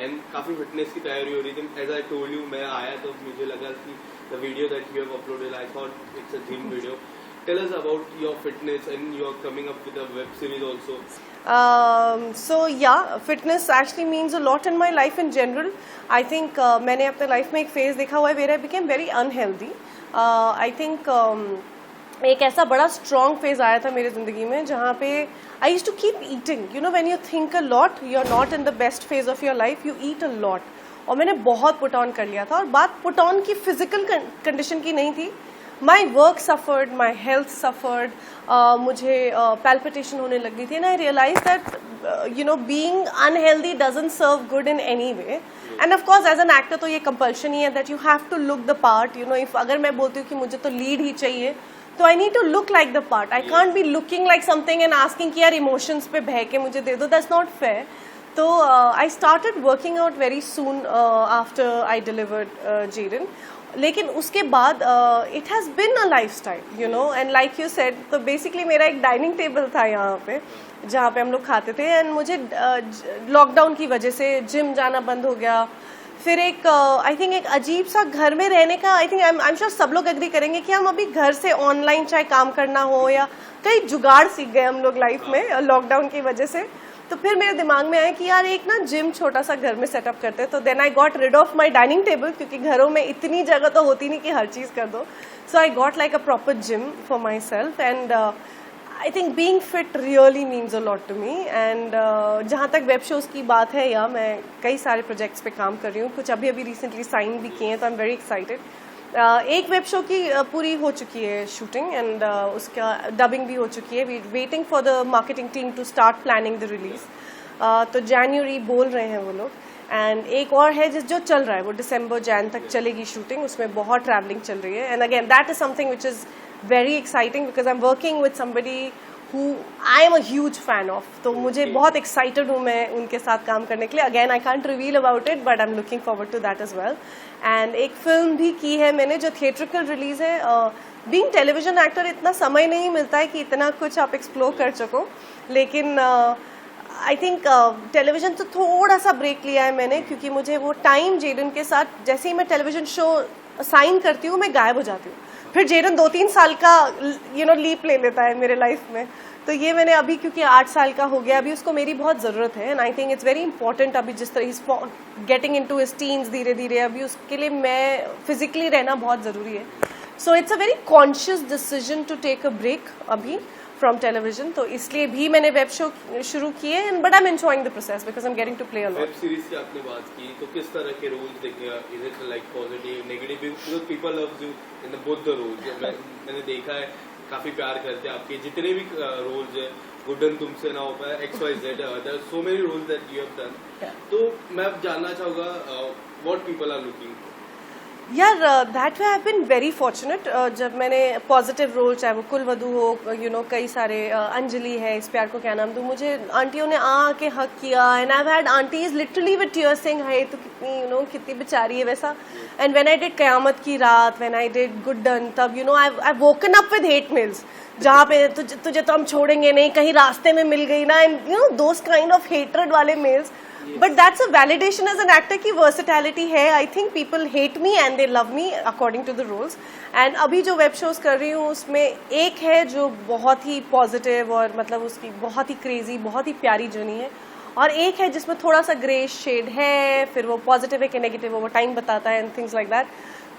And काफी fitness की तैयारी हो रही थी. एज आई टोल्ड यू, मैं आया तो मुझे लगा कि the video that you have uploaded, I thought it's a gym video. Tell us about your fitness, and you are coming up with a web series also. So yeah, fitness actually means a lot in my life in general. I think मैंने अपने life में एक phase देखा हुआ है where I became very unhealthy. I think एक ऐसा बड़ा स्ट्रॉन्ग फेज आया था मेरी जिंदगी में जहाँ पे I used to keep eating. You know, when you think a lot, you are not in the best phase of your life, you eat a lot. और मैंने बहुत पुट ऑन कर लिया था. और बात पुट ऑन की फिजिकल कंडीशन की नहीं थी. My work suffered, my health suffered, मुझे पैल्पिटेशन होने लग गई थी. And I realize that you know being unhealthy doesn't serve good in any way. And of course as an actor तो ये कंपल्शन ही है that you have to look the part. You know, if अगर मैं बोलती हूँ कि मुझे तो लीड ही चाहिए, तो I need to look like the part. I can't be looking like something and asking कि यार इमोशंस पे बह के मुझे दे दो. That's not fair. तो I started working out very soon after I delivered Jaden. लेकिन उसके बाद it has been a lifestyle, you know. And like you said, तो बेसिकली मेरा एक डाइनिंग टेबल था यहाँ पे जहाँ पे हम लोग खाते थे. एंड मुझे लॉकडाउन की वजह से जिम जाना बंद हो गया. फिर एक आई थिंक एक अजीब सा घर में रहने का, आई थिंक आई एम श्योर सब लोग एग्री करेंगे कि हम अभी घर से ऑनलाइन चाहे काम करना हो या कई जुगाड़ सीख गए हम लोग लाइफ में लॉकडाउन की वजह से. तो फिर मेरे दिमाग में आया कि यार एक ना जिम छोटा सा घर में सेटअप करते हैं. तो then I got rid of my dining table, क्योंकि घरों में इतनी जगह तो होती नहीं कि हर चीज़ कर दो. So I got like a proper gym for myself. And I think being fit really means a lot to me. And जहाँ तक वेब शोज़ की बात है, या मैं कई सारे प्रोजेक्ट्स पे काम कर रही हूँ. कुछ अभी रिसेंटली साइन भी किए हैं, तो आई एम वेरी एक्साइटेड. एक वेब शो की पूरी हो चुकी है शूटिंग, एंड उसका डबिंग भी हो चुकी है. We waiting for the marketing team to start planning the release. तो जनवरी बोल रहे हैं वो लोग. एंड एक और है जो चल रहा है, वो दिसंबर जैन तक चलेगी शूटिंग. उसमें बहुत ट्रैवलिंग चल रही है. And again that is something which is very exciting, because I am working with somebody who I am a huge fan of. तो मुझे बहुत एक्साइटेड हूँ मैं उनके साथ काम करने के लिए. Again I can't reveal about it, but I am looking forward to that as well. And एक फिल्म भी की है मैंने जो थिएट्रिकल रिलीज है. बीइंग टेलीविजन एक्टर इतना समय नहीं मिलता है कि इतना कुछ आप एक्सप्लोर कर सको. लेकिन आई थिंक टेलीविजन तो थोड़ा सा ब्रेक लिया है मैंने, क्योंकि मुझे वो टाइम जेडन के साथ, जैसे ही मैं टेलीविजन शो साइन करती हूँ मैं गायब हो जाती हूँ. फिर जेडन 2-3 साल का यू नो लीप ले लेता है मेरे लाइफ में. तो ये मैंने अभी, क्योंकि 8 साल का हो गया, अभी उसको मेरी बहुत ज़रूरत है. And I think it's very important. अभी जिस तरह गेटिंग इनटू हिज टीन्स धीरे धीरे, अभी उसके लिए मैं फिजिकली रहना बहुत ज़रूरी है. So it's a very conscious decision to take a break अभी फ्रॉम टेलीविजन. तो इसलिए भी मैंने वेब शो शुरू किए. And but I am enjoying the process because I am getting to play a lot. Web series की आपने बात की, तो किस तरह के रोल्स देखेगा? Is it like positive, negative? Because people loves you in both the roles. मैंने देखा है काफी प्यार करते हैं आपके जितने भी रोल्स है. गुडन तुमसे ना हो पाया, XYZ, there are so many roles that you have done. तो मैं अब जानना चाहूंगा what people are looking for. यार that way I have been very fortunate. जब मैंने पॉजिटिव रोल, चाहे वो कुलवधू हो, यू नो कई सारे, अंजलि है, इस प्यार को क्या नाम दूं, मुझे आंटियों ने आके हक किया. And I have had aunties literally with tears saying हाय तो कितनी यू नो कितनी बेचारी है वैसा. And when I did Qayamat Ki Raat, when I did Guddan, तब you know I woken up with hate mails, जहाँ पे तुझे तो हम छोड़ेंगे नहीं, कहीं रास्ते में मिल गई ना, and you know those kind of hatred वाले mails. But that's a validation as an actor की versatility है. I think people hate me and they love me according to the roles. And अभी जो वेब शोज कर रही हूँ उसमें एक है जो बहुत ही पॉजिटिव और मतलब उसकी बहुत ही क्रेजी, बहुत ही प्यारी जर्नी है. और एक है जिसमें थोड़ा सा ग्रे शेड है, फिर वो पॉजिटिव है कि नेगेटिव वो टाइम बताता है एंड थिंग्स लाइक दैट.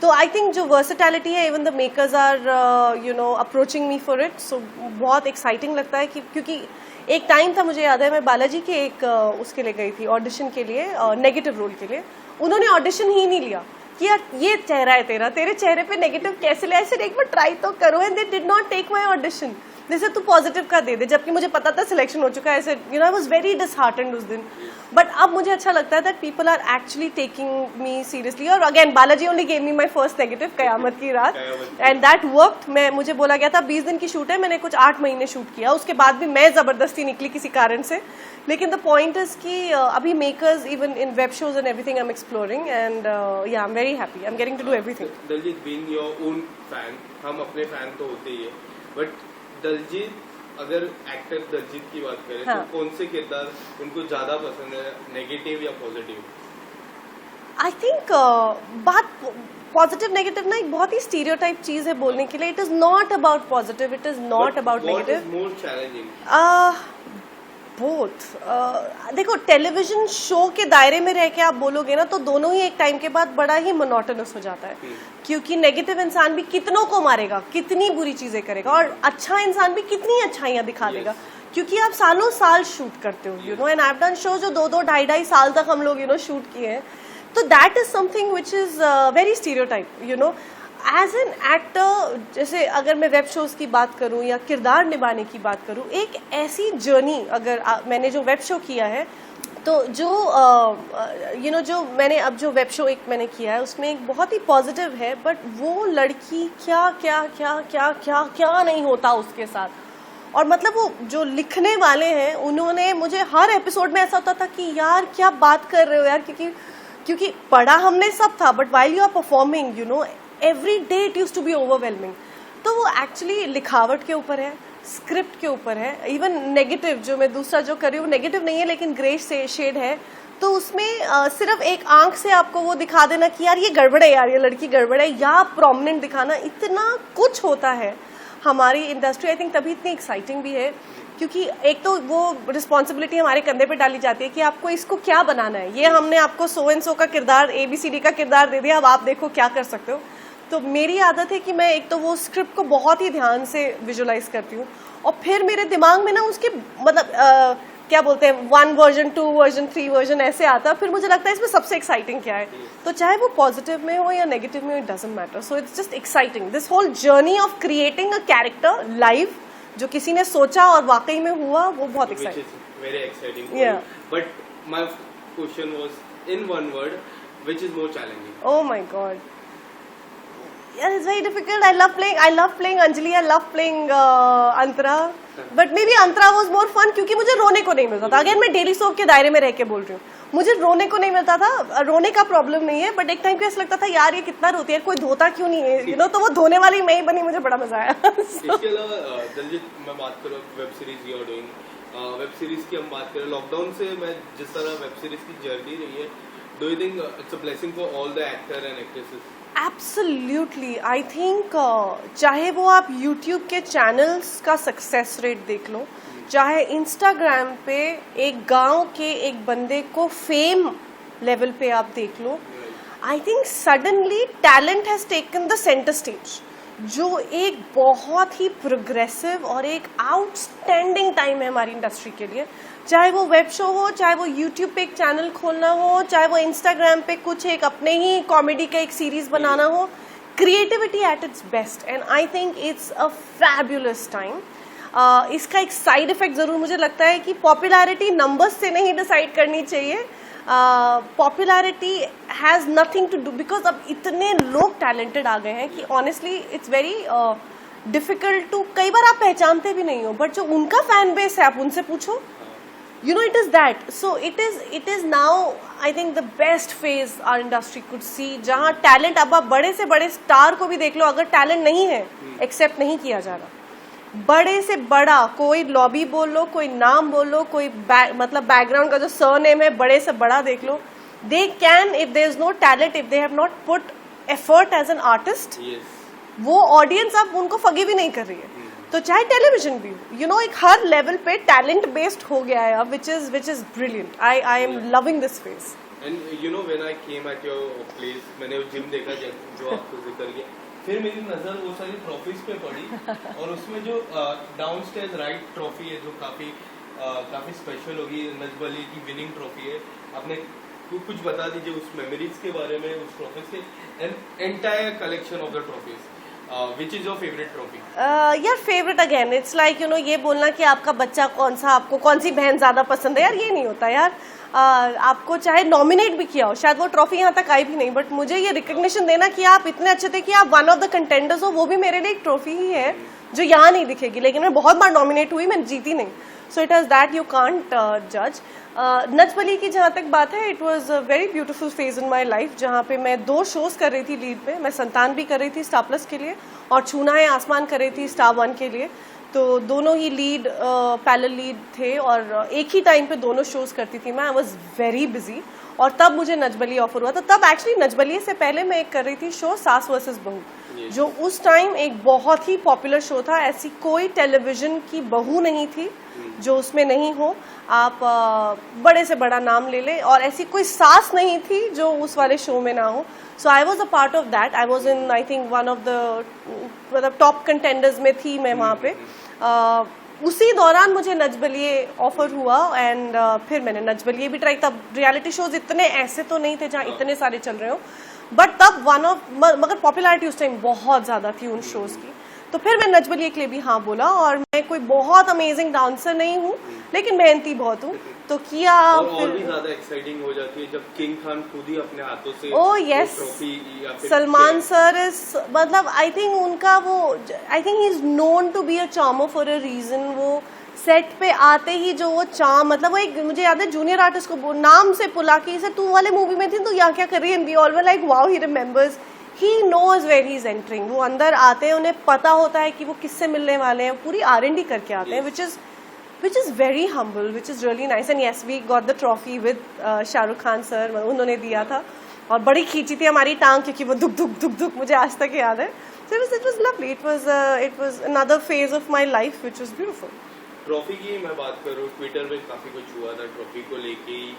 तो आई थिंक जो वर्सेटैलिटी है, even the makers are you know approaching me for it. So बहुत एक्साइटिंग लगता है कि क्योंकि एक टाइम था, मुझे याद है, मैं बालाजी के एक उसके लिए गई थी ऑडिशन के लिए, नेगेटिव रोल के लिए. उन्होंने ऑडिशन ही नहीं लिया कि यार ये चेहरा है तेरा, तेरे चेहरे पे नेगेटिव कैसे ले. ऐसे एक बार ट्राई तो करो. And they did not take my audition. जैसे तू पॉजिटिव का दे दे, जबकि मुझे पता था सिलेक्शन हो चुका है. ऐसे you know I was very disheartened उस दिन. बट अब मुझे अच्छा लगता है that people are actually taking me seriously. और again Balaji only gave me my first negative, Qayamat Ki Raat, and that worked. मुझे बोला गया था 20 दिन की शूट है, मैंने कुछ 8 महीने शूट किया. उसके बाद भी मैं जबरदस्ती निकली किसी कारण से. लेकिन द पॉइंट इज कि अभी makers even in web shows and everything I am exploring. And yeah I am very happy. I am getting to do everything. Daljeet being your own fan, हम अपने फैन तो होते ही है, बट दलजीत अगर actor Daljit की बात करें, हाँ, तो कौन से किरदार उनको ज्यादा पसंद है, नेगेटिव या पॉजिटिव? आई थिंक बात पॉजिटिव नेगेटिव ना एक बहुत ही स्टीरियोटाइप चीज है बोलने के लिए. It is not about positive, it is not about negative. More challenging both. देखो, टेलीविजन शो के दायरे में रह के आप बोलोगे ना तो दोनों ही एक टाइम के बाद बड़ा ही मोनोटोनस हो जाता है. क्योंकि नेगेटिव इंसान भी कितनों को मारेगा, कितनी बुरी चीजें करेगा, और अच्छा इंसान भी कितनी अच्छाइयां दिखा देगा. क्योंकि आप सालों साल शूट करते हो, you know, and I have done show जो 2-2, 2.5 साल तक हम लोग, यू नो, शूट किए हैं. तो that is something which is very stereotype, you know. As an actor, जैसे अगर मैं वेब शोज की बात करूं या किरदार निभाने की बात करूं, एक ऐसी जर्नी अगर मैंने जो वेब शो किया है, तो जो यू नो, जो मैंने अब जो वेब शो एक मैंने किया है उसमें एक बहुत ही पॉजिटिव है, बट वो लड़की क्या क्या क्या क्या क्या क्या नहीं होता उसके साथ. और मतलब वो जो लिखने वाले हैं उन्होंने मुझे हर एपिसोड में ऐसा होता था कि यार क्या बात कर रहे हो यार, क्योंकि पढ़ा हमने सब था, but while you are performing, you know, every day it use to be overwhelming. तो वो एक्चुअली लिखावट के ऊपर है, स्क्रिप्ट के ऊपर है. इवन नेगेटिव जो मैं दूसरा जो कर रही हूँ वो नेगेटिव नहीं है लेकिन ग्रे से शेड है. तो उसमें सिर्फ एक आंख से आपको वो दिखा देना कि यार ये गड़बड़ है, यार ये लड़की गड़बड़ है, या प्रोमिनेंट दिखाना, इतना कुछ होता है हमारी इंडस्ट्री. आई थिंक तभी इतनी एक्साइटिंग भी है क्योंकि एक तो वो रिस्पॉन्सिबिलिटी हमारे कंधे पे डाली जाती है कि आपको इसको क्या बनाना है. ये हमने आपको सो एंड सो का किरदार, ABCD का किरदार दे दिया, अब आप देखो क्या कर सकते हो. तो मेरी आदत है कि मैं एक तो वो स्क्रिप्ट को बहुत ही ध्यान से विजुलाइज करती हूँ, और फिर मेरे दिमाग में ना उसके मतलब क्या बोलते हैं 1 वर्जन 2 वर्जन 3 वर्जन ऐसे आता है. फिर मुझे लगता है इसमें सबसे एक्साइटिंग क्या है. तो चाहे वो पॉजिटिव में हो या नेगेटिव में हो, it doesn't matter. So it's just exciting, this whole journey of creating a character live, जो किसी ने सोचा और वाकई में हुआ, वो बहुत exciting. Very exciting. Yeah. But my question was in one word, which is more challenging? Oh my god. Yeah, it's very difficult. I love playing Anjali. I love playing Antara. But maybe Antara was more fun क्योंकि मुझे रोने को नहीं मिलता था. अगर मैं daily soap के दायरे में रह के बोल रही हूँ, मुझे रोने को नहीं मिलता था. रोने का प्रॉब्लम नहीं है, बट एक टाइम पे ऐसा लगता था यार ये कितना रोती है, कोई धोता क्यों नहीं है, यू नो. तो वो धोने वाली मैं ही बनी, मुझे बड़ा मजा आया. इसके अलावा दलजीत, मैं बात करूँ web series you are doing, web series की हम बात करें, लॉकडाउन से मैं जिस तरह वेब सीरीज की जर्नी रही है, do you think it's a blessing for all the actor and actresses? Absolutely. I think चाहे वो आप यूट्यूब के चैनल्स का सक्सेस रेट देख लो, चाहे इंस्टाग्राम पे एक गांव के एक बंदे को फेम लेवल पे आप देख लो, I think suddenly talent has taken the centre stage, जो एक बहुत ही प्रोग्रेसिव और एक आउटस्टैंडिंग टाइम है हमारी इंडस्ट्री के लिए. चाहे वो वेब शो हो, चाहे वो यूट्यूब पे एक चैनल खोलना हो, चाहे वो इंस्टाग्राम पे कुछ एक अपने ही कॉमेडी का एक सीरीज बनाना हो, creativity at its best, and I think it's a fabulous time. इसका एक साइड इफेक्ट जरूर मुझे लगता है कि पॉपुलैरिटी नंबर्स से नहीं डिसाइड करनी चाहिए. Popularity has nothing to do, because अब इतने लोग टैलेंटेड आ गए हैं कि honestly it's very difficult to, कई बार आप पहचानते भी नहीं हो, बट जो उनका फैन बेस है आप उनसे पूछो, you know, it is that. So it is now I think the best phase our industry could see, जहाँ टैलेंट, अब आप बड़े से बड़े स्टार को भी देख लो, अगर टैलेंट नहीं है, एक्सेप्ट नहीं किया जा रहा. बड़े से बड़ा कोई लॉबी बोल लो, कोई नाम बोल लो, कोई मतलब बैकग्राउंड का जो सरनेम है, बड़े से बड़ा देख लो, they can, if there is no talent, if they have not put effort as an artist, वो ऑडियंस अब उनको फगी भी नहीं कर रही है. तो चाहे टेलीविजन भी, यू नो, एक हर लेवल पे टैलेंट बेस्ड हो गया है अब, विच is brilliant. I am loving this phase. And you know, when I came at your place, मैंने वो जिम देखा जो आपको जिक्र किया, फिर मेरी नजर वो सारी ट्रॉफीज पे पड़ी, और उसमें जो डाउनस्टेयर्स राइट ट्रॉफी है, जो काफी स्पेशल होगी, नजब अली की विनिंग ट्रॉफी है. आपने कुछ बता दीजिए उस मेमोरीज के बारे में, उस ट्रॉफीज के, and entire collection of the trophies. Which is your favorite trophy? यार favourite again, it's like, you know, ये बोलना कि आपका बच्चा कौन सा, आपको कौन सी बहन ज्यादा पसंद है, यार ये नहीं होता यार. आपको चाहे नॉमिनेट भी किया हो, शायद वो ट्रॉफी यहाँ तक आई भी नहीं, बट मुझे ये रिकग्निशन देना कि आप इतने अच्छे थे कि आप वन ऑफ द कंटेंडर्स हो, वो भी मेरे लिए एक ट्रॉफी ही है जो यहाँ नहीं दिखेगी. लेकिन मैं बहुत बार नॉमिनेट हुई, मैंने जीती नहीं. So it has that, you can't जज. नच बली की जहाँ तक बात है, it was a very beautiful phase in my life, जहाँ पे मैं 2 शोज कर रही थी लीड पे। मैं संतान भी कर रही थी स्टार प्लस के लिए, और छूना है आसमान कर रही थी स्टार 1 के लिए। तो दोनों ही लीड पैरेलल लीड थे, और एक ही टाइम पे दोनों शोज करती थी मैं। आई वॉज वेरी बिजी, और तब मुझे नच बली ऑफर हुआ था। तब एक्चुअली नच बली से पहले मैं एक कर रही थी शो सास वर्सेस बहू, जो उस टाइम एक बहुत ही पॉपुलर शो था। ऐसी कोई टेलीविजन की बहू नहीं थी जो उसमें नहीं हो, आप बड़े से बड़ा नाम ले ले, और ऐसी कोई सास नहीं थी जो उस वाले शो में ना हो। So I was a part of that. I was in, I think, one of the मतलब टॉप कंटेंडर्स में थी मैं वहाँ पे। उसी दौरान मुझे नच बलिए ऑफर हुआ, एंड फिर मैंने नच बलिए भी ट्राई। तब रियलिटी शोज इतने ऐसे तो नहीं थे जहाँ इतने सारे चल रहे हो, बट तब मगर पॉपुलैरिटी उस टाइम बहुत ज्यादा थी उन शोज की। तो फिर मैं नच बलिए के लिए भी हाँ बोला, और मैं कोई बहुत अमेजिंग डांसर नहीं हूँ, लेकिन मेहनती बहुत हूँ, तो किया। और भी ज्यादा एक्साइटिंग हो जाती है जब किंग खान खुद ही अपने हाथों से ट्रॉफी या फिर सलमान सर इज, मतलब आई थिंक उनका वो, I think he is known to be a charmer for a reason. वो सेट पे आते ही जो वो चार्म, मतलब वो एक, मुझे याद है जूनियर आर्टिस्ट को नाम से पुला के, इसे तू वाले मूवी में थी तो यहाँ क्या कर रही है, we all were like wow, he remembers, he knows where he is entering. वो अंदर आते हैं, उन्हें पता होता है कि वो किससे मिलने वाले हैं, पूरी R&D करके आते हैं, which is very humble, which is really nice. And yes, we got the trophy with Shahrukh Khan sir, उन्होंने दिया था, और बड़ी खींची थी हमारी टांग, क्योंकि वो दुख दुख दुख दुख मुझे आज तक याद है। So it was lovely. It was another phase of my life, which was beautiful. Trophy की मैं बात करूँ, ट्विटर में काफी कुछ हुआ था ट्रॉफी को लेके ही।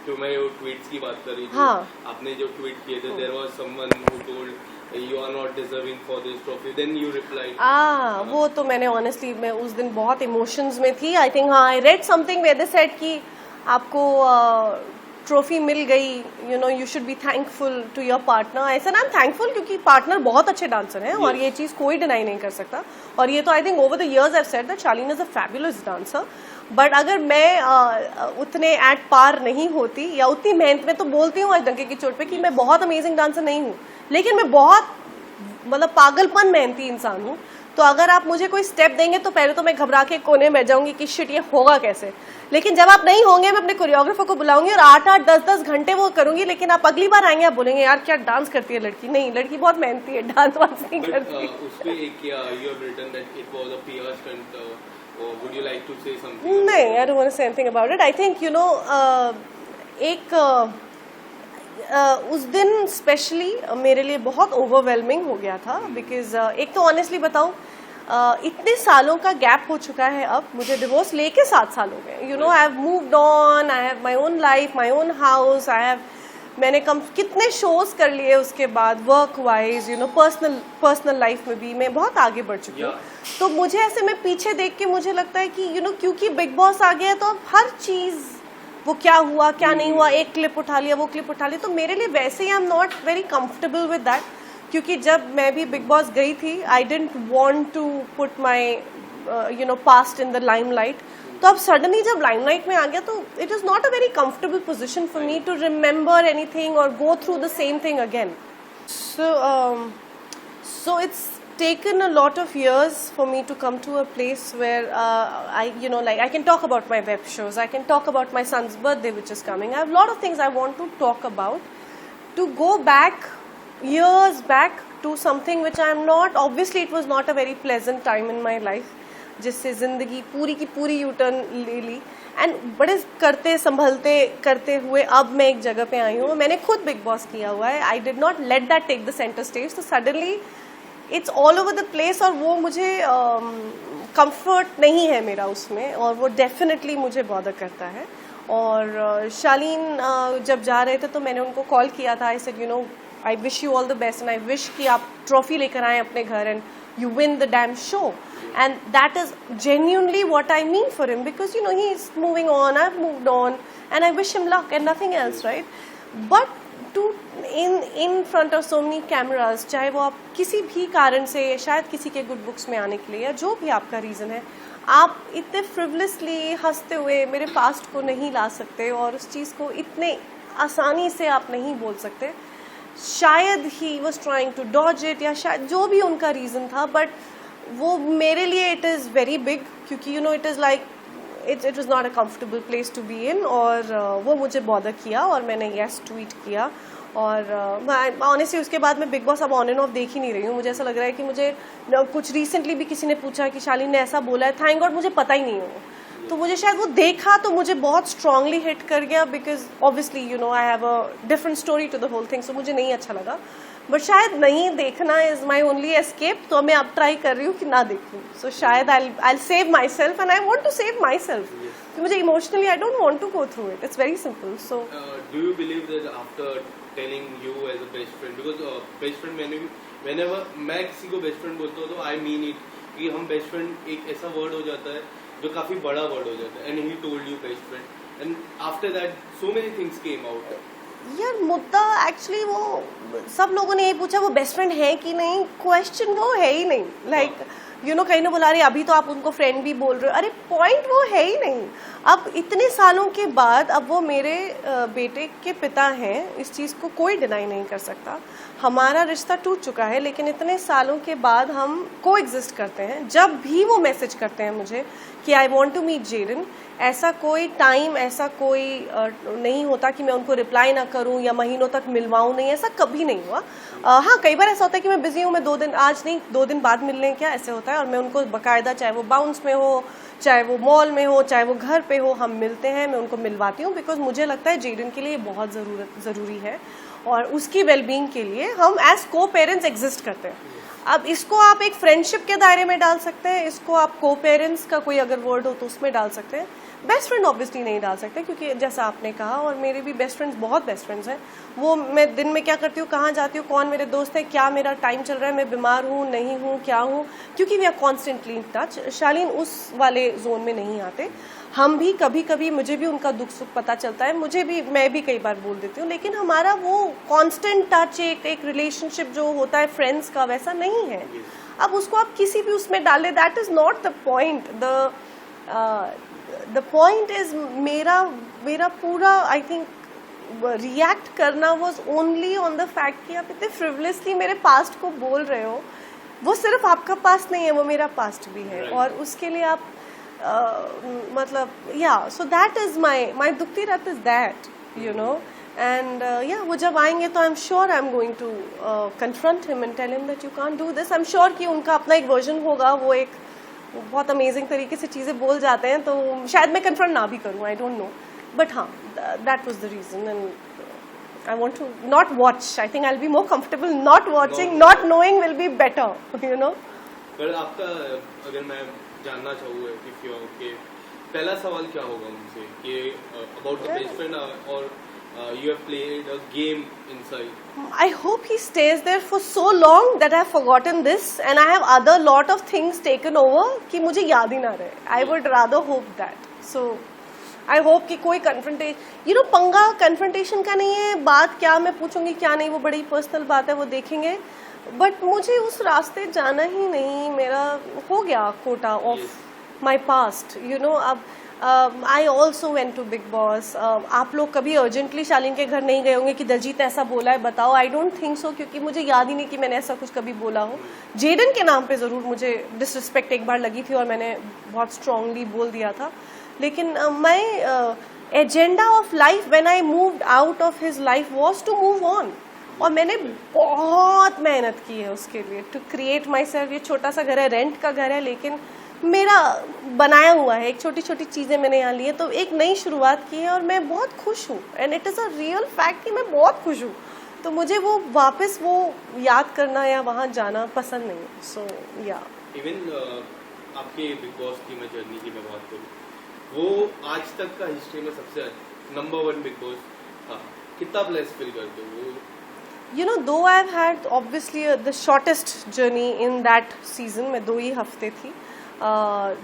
तो मैं वो ट्वीट्स की बात कर रही थी। हाँ। आपने जो ट्वीट किए थे, there was someone who told you are not deserving for this trophy, then you replied. वो तो मैंने ऑनेस्टली, मैं उस दिन बहुत इमोशंस में थी। आई थिंक हाँ, I read something where they said कि आपको ट्रॉफी मिल गई, you know, you should be thankful to your partner. ऐसा ना, थैंकफुल, क्योंकि पार्टनर बहुत अच्छे डांसर हैं, और ये चीज कोई डिनाई नहीं कर सकता। और ये तो I think over the years I have said that Shaleen is a fabulous dancer, but अगर मैं उतने एट पार नहीं होती, या उतनी मेहनत में, तो बोलती हूँ आज डंके की चोट पे कि मैं बहुत अमेजिंग डांसर नहीं हूँ, लेकिन मैं बहुत मतलब पागलपन मेहनती इंसान हूँ। तो अगर आप मुझे कोई स्टेप देंगे तो पहले तो मैं घबरा के कोने में जाऊंगी कि शिट ये होगा कैसे, लेकिन जब आप नहीं होंगे, मैं अपने कोरियोग्राफर को बुलाऊंगी और 8-8, 10-10 घंटे वो करूंगी, लेकिन आप अगली बार आएंगे, आप बोलेंगे यार क्या डांस करती है लड़की। नहीं, लड़की बहुत मेहनती है, डांस वांस नहीं करती। उसपे एक you have written that it was a PR stunt, would you like to say something? नहीं, I don't want to say anything about it. I think, you know, उस दिन स्पेशली मेरे लिए बहुत ओवरवेलमिंग हो गया था, बिकॉज एक तो ऑनेस्टली बताऊं, इतने सालों का गैप हो चुका है। अब मुझे डिवोर्स लेके 7 साल हो गए। You know, I have moved on, I have my own life, my own house, मैंने कितने शोज कर लिए उसके बाद, work wise, you know, personal life में भी मैं बहुत आगे बढ़ चुकी हूँ। तो मुझे ऐसे में पीछे देख के मुझे लगता है कि यू नो, क्योंकि बिग बॉस आ गया तो अब हर चीज, वो क्या हुआ क्या नहीं हुआ, एक क्लिप उठा लिया, वो क्लिप उठा लिया, तो मेरे लिए वैसे ही I am not very comfortable with that. क्योंकि जब मैं भी बिग बॉस गई थी, I didn't want to put my you know past in the limelight. तो अब सडनली जब लाइमलाइट में आ गया तो it is not a very comfortable position for me to remember anything और go through the same thing again. So it's taken a lot of years for me to come to a place where I can talk about my web shows, I can talk about my son's birthday which is coming. I have a lot of things I want to talk about. To go back, years back, to something which I am not, obviously it was not a very pleasant time in my life, जिससे जिंदगी पूरी की पूरी U turn ले ली, and बड़े करते संभलते करते हुए अब मैं एक जगह पे आई हूँ। मैंने खुद बिग बॉस किया हुआ है, I did not let that take the centre stage, तो suddenly it's all over the place, और वो मुझे कंफर्ट नहीं है मेरा उसमें, और वो डेफिनेटली मुझे बॉदर करता है। और शालीन जब जा रहे थे तो मैंने उनको कॉल किया था, I said you know I wish you all the best, and I wish कि आप ट्रॉफी लेकर आए अपने घर and you win the damn show. And that is genuinely what I mean for him, because you know he's moving on, I've moved on, and I wish him luck and nothing else, right? But to in front of so many cameras, चाहे वो आप किसी भी कारण से, शायद किसी के गुड बुक्स में आने के लिए, या जो भी आपका रीज़न है, आप इतने फ्रिवलेसली हंसते हुए मेरे पास्ट को नहीं ला सकते, और उस चीज़ को इतने आसानी से आप नहीं बोल सकते। शायद he was trying to dodge it, या शायद जो भी उनका रीज़न था, बट वो मेरे लिए इट इज़ वेरी बिग, क्योंकि you know it is like it was not a comfortable place to be in, और वो मुझे बॉदर किया और मैंने यस ट्वीट किया। और ऑनेस्टली उसके बाद मैं बिग बॉस अब ऑन एंड ऑफ देख ही नहीं रही हूँ। मुझे ऐसा लग रहा है कि मुझे कुछ रिसेंटली भी किसी ने पूछा कि शालीन ने ऐसा बोला है, थैंक गॉड मुझे पता ही नहीं है वो, तो मुझे शायद वो देखा तो मुझे बहुत स्ट्रांगली हिट कर गया, because obviously you know I have a different story to the whole thing, so मुझे नहीं अच्छा लगा। बट शायद नहीं देखना इज माई ओनली एस्केप, तो मैं अब ट्राई कर रही हूँ कि ना देखूँ। सो शायद I save myself and I want to save myself, मुझे emotionally I don't want to go through it, it's very simple. So do you believe that after telling you as a best friend, because best friend whenever मैं किसी को best friend बोलता हूँ तो I mean it, कि हम best friend एक ऐसा वर्ड हो जाता है जो काफी बड़ा वर्ड हो जाता है, and he told you best friend and after that so many things came out. यार मुद्दा एक्चुअली वो सब लोगों ने यही पूछा वो बेस्ट फ्रेंड है कि नहीं, क्वेश्चन वो है ही नहीं। लाइक यू नो कहीं ना बुला रहे अभी तो आप उनको फ्रेंड भी बोल रहे हो, अरे पॉइंट वो है ही नहीं। अब इतने सालों के बाद अब वो मेरे बेटे के पिता हैं, इस चीज़ को कोई डिनाई नहीं कर सकता। हमारा रिश्ता टूट चुका है, लेकिन इतने सालों के बाद हम को एग्जिस्ट करते हैं। जब भी वो मैसेज करते हैं मुझे कि I want to meet Jaden, ऐसा कोई टाइम ऐसा कोई नहीं होता कि मैं उनको रिप्लाई ना करूं या महीनों तक मिलवाऊं नहीं, ऐसा कभी नहीं हुआ। हाँ कई बार ऐसा होता है कि मैं बिजी हूँ, मैं 2 दिन आज नहीं 2 दिन बाद मिल लें क्या, ऐसे होता है, और मैं उनको बाकायदा चाहे वो बाउंस में हो, चाहे वो मॉल में हो, चाहे वो घर पे हो, हम मिलते हैं, मैं उनको मिलवाती हूँ, बिकॉज मुझे लगता है जेडन के लिए बहुत ज़रूरी है और उसकी वेलबींग के लिए हम एज को पेरेंट्स एग्जिस्ट करते हैं। अब इसको आप एक फ्रेंडशिप के दायरे में डाल सकते हैं, इसको आप को पेरेंट्स का कोई अगर वर्ड हो तो उसमें डाल सकते हैं। बेस्ट फ्रेंड ऑब्वियसली नहीं डाल सकते, क्योंकि जैसा आपने कहा, और मेरे भी बेस्ट फ्रेंड्स बहुत बेस्ट फ्रेंड्स हैं। वो मैं दिन में क्या करती हूँ, कहाँ जाती हूँ, कौन मेरे दोस्त है, क्या मेरा टाइम चल रहा है, मैं बीमार हूँ नहीं हूँ क्या हूँ, क्योंकि we are constantly in touch. Shaleen उस वाले जोन में नहीं आते। हम भी कभी कभी मुझे भी उनका दुख सुख पता चलता है, मुझे भी, मैं भी कई बार बोल देती हूँ, लेकिन हमारा वो कांस्टेंट टच एक रिलेशनशिप जो होता है फ्रेंड्स का वैसा नहीं है। अब उसको आप किसी भी उसमें डालें, that is not the point. The point is मेरा पूरा आई थिंक रिएक्ट करना was only on the fact कि आप इतने फ्रिवलेसली मेरे पास्ट को बोल रहे हो। वो सिर्फ आपका पास्ट नहीं है, वो मेरा पास्ट भी है, और उसके लिए आप मतलब या सो दैट इज माई दुखती रात is that you know. And yeah वो जब आएंगे तो I am sure I am going to confront him and tell him that you can't do this. I am sure कि उनका अपना एक वर्जन होगा, वो एक बहुत अमेजिंग तरीके से चीज़ें बोल जाते हैं, तो शायद मैं कन्फ्रंट ना भी करूँ, आई डोंट नो, बट हाँ that was the reason. And I want to not watch, I think I will be more comfortable not watching, not knowing will be better you know. पर आपका अगर मैं जानना चाहूँ इफ यू ओके, पहला सवाल क्या होगा उनसे कि अबाउट द बेस्ट फ्रेंड, और you have played a game inside. I hope he stays there for so long that I have forgotten this and I have other lot of things taken over कि मुझे याद ही ना रहे. I would rather hope that. So I hope कि कोई confrontation, you know, पंगा confrontation का नहीं है, बात क्या मैं पूछूंगी क्या नहीं, वो बड़ी पर्सनल बात है, वो देखेंगे, बट मुझे उस रास्ते जाना ही नहीं। मेरा हो गया quota of my past you know. अब I also went to big boss. आप लोग कभी अर्जेंटली शालीन के घर नहीं गए होंगे कि दलजीत ने ऐसा बोला है, बताओ। आई डोंट थिंक सो, क्योंकि मुझे याद ही नहीं कि मैंने ऐसा कुछ कभी बोला हो। जेडन के नाम पे ज़रूर मुझे डिसरिस्पेक्ट एक बार लगी थी और मैंने बहुत स्ट्रांगली बोल दिया था, लेकिन मैं agenda of life when I moved out of his life was to move on, और मैंने बहुत मेहनत की है उसके लिए टू क्रिएट माई सेल्फ। ये छोटा सा घर है, रेंट का घर है, लेकिन मेरा बनाया हुआ है, एक छोटी छोटी चीज़ें मैंने यहाँ ली है, तो एक नई शुरुआत की है और मैं बहुत खुश हूँ। And it is a real fact कि मैं बहुत खुश हूँ, तो मुझे वो वापस वो याद करना या वहाँ जाना पसंद नहीं। सो या इवन आपके बिग बॉस की मैं जर्नी की मैं बात करूँ, वो आज तक का हिस्ट्री में सबसे नंबर 1 बिग बॉस था। कितना ब्लेस फील करते हो वो? You know, though I've had obviously the shortest journey in that season, मैं 2 ही हफ्ते थी,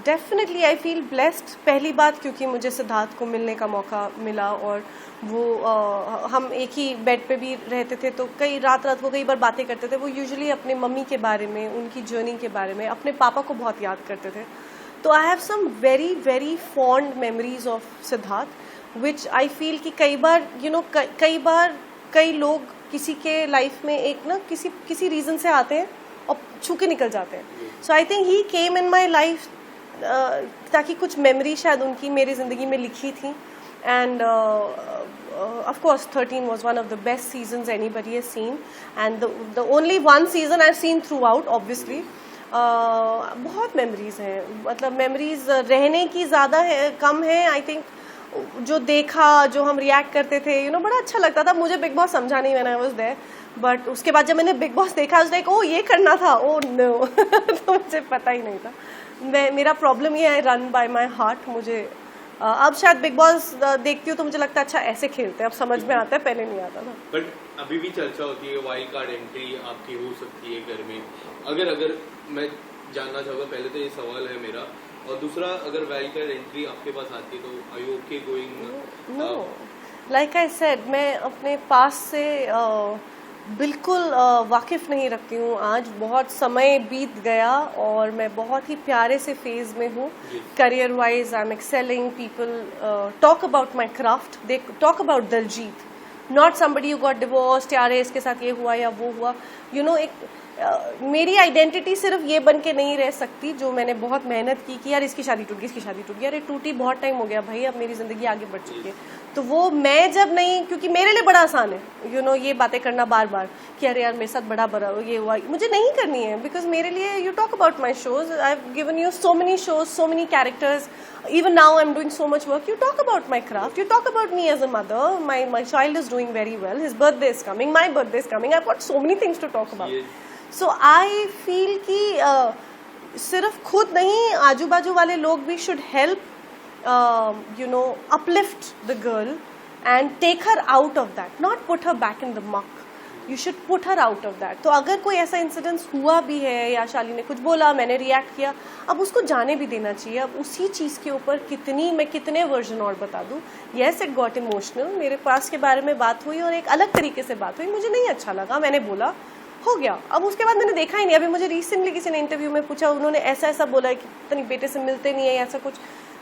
डेफिनेटली आई फील ब्लेस्ड। पहली बात क्योंकि मुझे सिद्धार्थ को मिलने का मौका मिला, और वो हम एक ही बेड पे भी रहते थे, तो कई रात को कई बार बातें करते थे। वो यूजुअली अपने मम्मी के बारे में, उनकी जर्नी के बारे में, अपने पापा को बहुत याद करते थे। तो I have some very very fond memories of Siddharth, which I feel कि कई बार यू नो कई बार कई लोग किसी के लाइफ में एक ना किसी रीजन से आते हैं और छू के निकल जाते हैं। सो आई think he came in my life ताकि कुछ मेमोरी शायद उनकी मेरी ज़िंदगी में लिखी थी. And of course 13 was one of the best seasons anybody has seen, and the only one season I've seen throughout obviously. बहुत मेमोरीज हैं, मतलब मेमोरीज रहने की ज़्यादा है कम है. आई थिंक जो देखा, जो हम रिएक्ट करते थे, बड़ा अच्छा लगता था. मुझे बिग बॉस समझा नहीं when I was there, but उसके बाद जब मैंने बिग बॉस देखा उस लाइक ओ ये करना था, ओ नो. तो मुझे पता ही नहीं था. मेरा प्रॉब्लम ये है, रन बाय माई हार्ट. मुझे अब शायद बिग बॉस देखती हूँ तो मुझे लगता है अच्छा ऐसे खेलते हैं, अब समझ में आता है, पहले नहीं आता था. बट अभी भी चर्चा होती है वाइल्ड कार्ड एंट्री आपकी हो सकती है घर में. अगर मैं जानना चाहूँगा, पहले तो ये सवाल है मेरा, और दूसरा अगर वाइल्ड कार्ड एंट्री आपके पास आती है तो are you okay going? No, like I said, मैं अपने पास से बिल्कुल वाकिफ़ नहीं रखती हूँ. आज बहुत समय बीत गया और मैं बहुत ही प्यारे से फेज में हूँ. Career wise I am excelling. People talk about my craft, they talk about Daljeet, not somebody you got divorced, यार इसके साथ ये हुआ या वो हुआ. एक मेरी आइडेंटिटी सिर्फ ये बन के नहीं रह सकती जो मैंने बहुत मेहनत की कि यार इसकी शादी टूट गई, इसकी शादी टूट गई. अरे टूटी बहुत टाइम हो गया भाई, अब मेरी जिंदगी आगे बढ़ चुकी है. तो वो मैं जब नहीं, क्योंकि मेरे लिए बड़ा आसान है ये बातें करना बार बार कि अरे यार मेरे साथ बड़ा ये हुआ, मुझे नहीं करनी है. बिकॉज मेरे लिए you talk about my shows, I have given you so many shows, so many characters. Even now I'm doing so much work. You talk about my craft. You talk about me as a mother. My child is doing very well. His birthday is coming. My birthday is coming. I've got so many things to talk about. Yes. So I feel कि सिर्फ खुद नहीं, आजू बाजू वाले लोग भी should help, uplift the girl and take her out of that. Not put her back in the muck. You should put her out of that. तो अगर कोई ऐसा इंसिडेंस हुआ भी है या शाली ने कुछ बोला, मैंने रिएक्ट किया, अब उसको जाने भी देना चाहिए. अब उसी चीज़ के ऊपर मैं कितने वर्जन और बता दूँ. येस इट गॉट इमोशनल, मेरे पास के बारे में बात हुई और एक अलग तरीके से बात हुई, मुझे नहीं अच्छा लगा, मैंने बोला, हो गया. अब उसके बाद मैंने देखा ही नहीं. अभी मुझे रिसेंटली किसी ने इंटरव्यू में पूछा, उन्होंने ऐसा बोला कि पता नहीं बेटे से मिलते नहीं है ऐसा कुछ.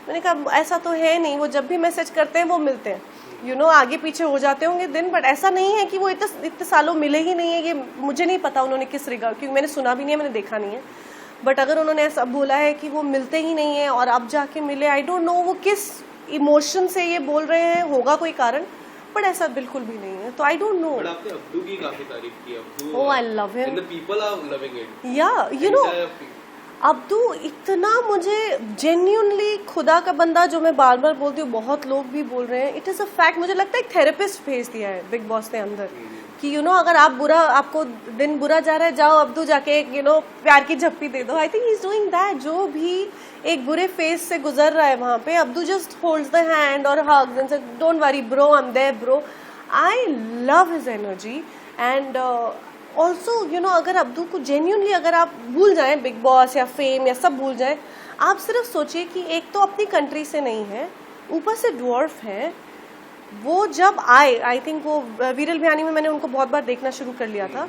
मैंने कहा ऐसा तो है नहीं, वो जब भी मैसेज करते हैं वो मिलते हैं. आगे पीछे हो जाते होंगे दिन, बट ऐसा नहीं है कि वो इतने सालों मिले ही नहीं है. ये मुझे नहीं पता उन्होंने किस रिगार्ड, क्योंकि मैंने सुना भी नहीं है, मैंने देखा नहीं है. बट अगर उन्होंने ऐसा बोला है कि वो मिलते ही नहीं है और अब जाके मिले, आई डोंट नो वो किस इमोशन से ये बोल रहे हैं, होगा कोई कारण, बट ऐसा बिल्कुल भी नहीं है. तो आई डोंट नो. बट आपने अब्दू की काफी तारीफ की. Abdu, oh I love him, and the people are loving it. Yeah Abdu इतना, मुझे जेन्युइनली खुदा का बंदा, जो मैं बार बार बोलती हूँ, बहुत लोग भी बोल रहे हैं, इट इज़ अ फैक्ट. मुझे लगता है एक थेरेपिस्ट भेज दिया है बिग बॉस ने अंदर कि अगर आपको दिन बुरा जा रहा है, जाओ अब्दू जाके प्यार की झप्पी दे दो. आई think he is doing that. जो भी एक बुरे फेज से गुजर रहा है वहां पे, Abdu just holds the hand और hugs and says don't worry bro, I am there bro. I love his energy. And also अगर अब्दू को जेन्युइनली, अगर आप भूल जाएं बिग बॉस या फेम या सब भूल जाएं, आप सिर्फ सोचिए कि एक तो अपनी कंट्री से नहीं है, ऊपर से ड्वार्फ है. वो जब आए, आई थिंक वो वीरल भियानी में मैंने उनको बहुत बार देखना शुरू कर लिया था.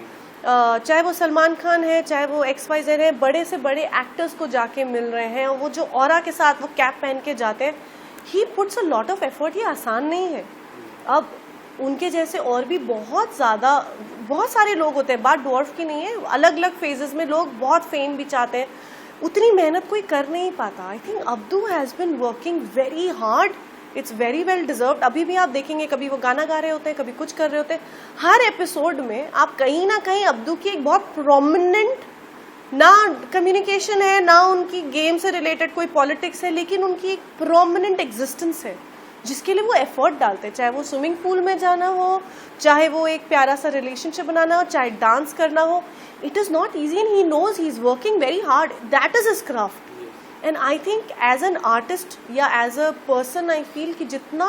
चाहे वो सलमान खान है, चाहे वो XYZ है, बड़े से बड़े एक्टर्स को जाके मिल रहे हैं, और वो जो ऑरा के साथ वो कैप पहन के जाते हैं, he puts a lot of effort. ये आसान नहीं है. अब उनके जैसे और भी बहुत सारे लोग होते हैं, बात ड्वार्फ की नहीं है, अलग अलग फेजेस में लोग बहुत फेम भी चाहते हैं, उतनी मेहनत कोई कर नहीं पाता. I think Abdu has been working very hard. It's very well deserved. अभी भी आप देखेंगे, कभी वो गाना गा रहे होते हैं, कभी कुछ कर रहे होते हैं, हर एपिसोड में आप कहीं ना कहीं अब्दू की एक बहुत प्रोमिनेंट, ना कम्युनिकेशन है, ना उनकी गेम से रिलेटेड कोई पॉलिटिक्स है, लेकिन उनकी एक प्रोमिनेंट एग्जिस्टेंस है जिसके लिए वो एफर्ट डालते हैं. चाहे वो स्विमिंग पूल में जाना हो, चाहे वो एक प्यारा सा रिलेशनशिप बनाना हो, चाहे डांस करना हो, it is not easy and he knows he is working very hard. That is his craft. And I think as an artist या as a person, I feel कि जितना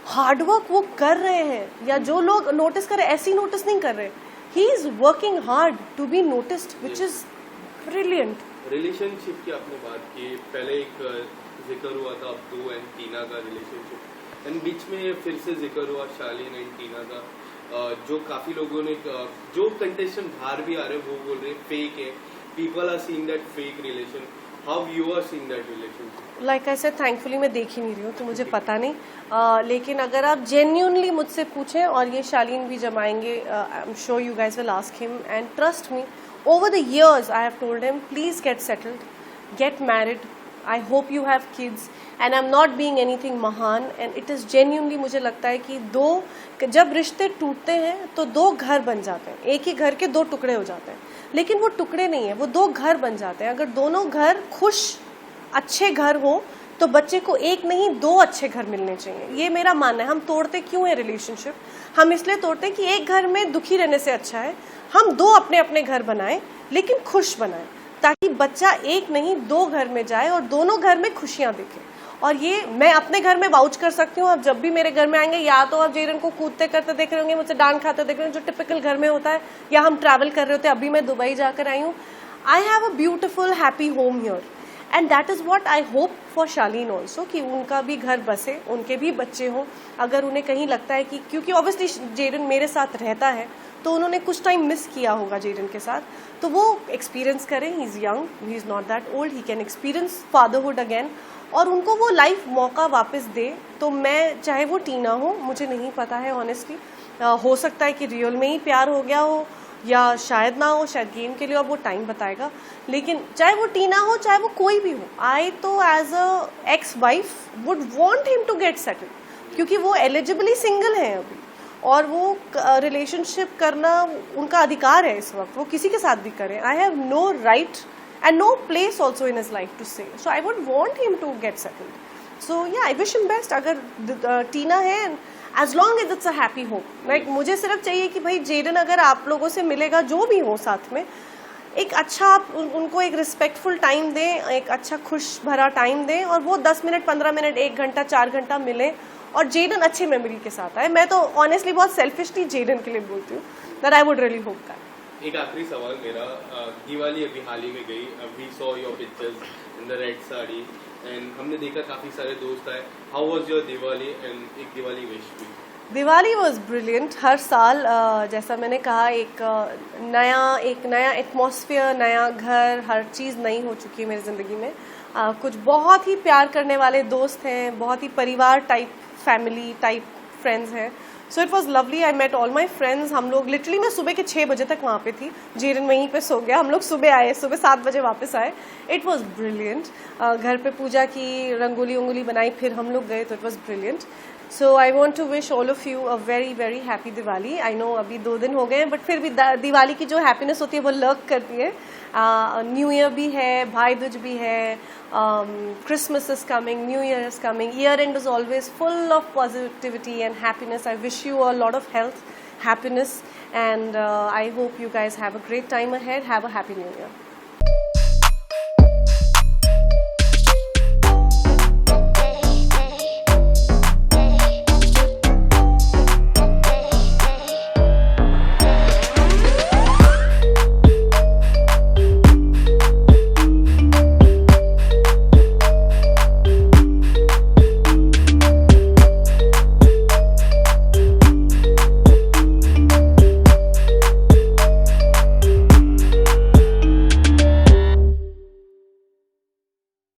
हार्डवर्क वो कर रहे हैं, या जो लोग नोटिस कर रहे हैं, ऐसे ही नोटिस नहीं कर रहे, he is working hard to be noticed, which is brilliant. Relationship की आपने बात की, पहले एक जिक्र हुआ था अब्दू एंड टीना का रिलेशनशिप, एंड बीच में फिर से जिक्र हुआ शालीन एंड टीना का, जो काफी लोगों ने, जो कंटेस्टेंट बाहर भी आ रहे हैं वो बोल रहे हैं फेक है. People are seeing that fake relation. How you are seeing that relationship? Like I said, thankfully मैं देख ही नहीं रही हूँ तो मुझे पता नहीं. लेकिन अगर आप जेन्युइनली मुझसे पूछें, और ये शालीन भी जमाएंगे, I am sure you guys will ask him, and trust me, over the years I have told him, please get settled, get married, I hope you have kids and I am not being anything महान, and it is genuinely मुझे लगता है कि जब रिश्ते टूटते हैं तो दो घर बन जाते हैं, एक ही घर के दो टुकड़े हो जाते हैं, लेकिन वो टुकड़े नहीं है, वो दो घर बन जाते हैं। अगर दोनों घर खुश अच्छे घर हो तो बच्चे को एक नहीं दो अच्छे घर मिलने चाहिए, ये मेरा मानना है। हम तोड़ते क्यों है रिलेशनशिप? हम इसलिए तोड़ते हैं कि एक घर में दुखी रहने से अच्छा है हम दो अपने अपने घर बनाएं, लेकिन खुश बनाएं, ताकि बच्चा एक नहीं दो घर में जाए और दोनों घर में खुशियां दिखे। और ये मैं अपने घर में वाउच कर सकती हूँ। अब जब भी मेरे घर में आएंगे, या तो आप जेरन को कूदते करते देख रहे होंगे, मुझसे डांट खाते देख रहे होंगे, जो टिपिकल घर में होता है, या हम ट्रैवल कर रहे होते हैं। अभी मैं दुबई जाकर आई हूँ। I have a beautiful happy home here, and that is what I hope for Shaleen also, कि उनका भी घर बसे, उनके भी बच्चे हों। अगर उन्हें कहीं लगता है कि, क्योंकि ऑब्वियसली जेरन मेरे साथ रहता है तो उन्होंने कुछ टाइम मिस किया होगा जेरन के साथ, तो वो एक्सपीरियंस करें। He is young, he is not that old, he can experience fatherhood again, और उनको वो लाइफ मौका वापस दे। तो मैं, चाहे वो टीना हो, मुझे नहीं पता है ऑनेस्टली, हो सकता है कि रियल में ही प्यार हो गया हो, या शायद ना हो, शायद गेम के लिए अब वो टाइम बताएगा। लेकिन चाहे वो टीना हो, चाहे वो कोई भी हो, आई तो as a ex wife would want him to get settled, क्योंकि वो एलिजिबली सिंगल है अभी, और वो रिलेशनशिप करना उनका अधिकार है इस वक्त, वो किसी के साथ भी करें। I have no right and no place also in his life to say, so I would want him to get settled. So yeah, I wish him best. अगर टीना है, as long as it's a happy home, like मुझे सिर्फ चाहिए कि भाई gerund अगर आप लोगों से मिलेगा, जो भी हो साथ में, एक अच्छा आप उनको एक रिस्पेक्टफुल टाइम दें, एक अच्छा खुश भरा टाइम दें, और वो 10 मिनट 15 मिनट 1 घंटा 4 घंटा मिले, और जेरन अच्छे मेमोरी के साथ आए। मैं तो ऑनेस्टली बहुत सेल्फिशली जेरन के लिए बोलती हूँ, that I would really hope that. एक आखिरी सवाल मेरा, दिवाली अभी हाल ही में गई, we saw your pictures in the red sari, and हमने देखा काफी सारे दोस्त आए। How was your Diwali, and एक दिवाली विश भी? Diwali was brilliant. हर साल जैसा मैंने कहा, एक नया एटमॉस्फेयर, नया घर, हर चीज़ नई हो चुकी है मेरी ज़िंदगी में। कुछ बहुत ही प्यार करने वाले दोस्त हैं, बहुत ही परिवार टाइप, फैमिली टाइप फ्रेंड्स हैं। So it was lovely, I met all my friends. हम लोग लिटरली, मैं सुबह के 6 बजे तक वहाँ पे थी, जेरन वहीं पे सो गया, हम लोग सुबह आए, सुबह 7 बजे वापस आए। It was brilliant. घर पे पूजा की, रंगोली वंगोली बनाई, फिर हम लोग गए, तो it was brilliant. So I want to wish all of you a very very happy Diwali. I know अभी 2 दिन हो गए हैं, बट फिर भी दिवाली की जो हैप्पीनेस होती है वो लर्क करती है। न्यू ईयर भी है, भाई दूज भी है, Christmas is coming, New Year is coming, year end is always full of positivity and happiness. I wish you a lot of health, happiness, and I hope you guys have a great time ahead. Have a happy New Year.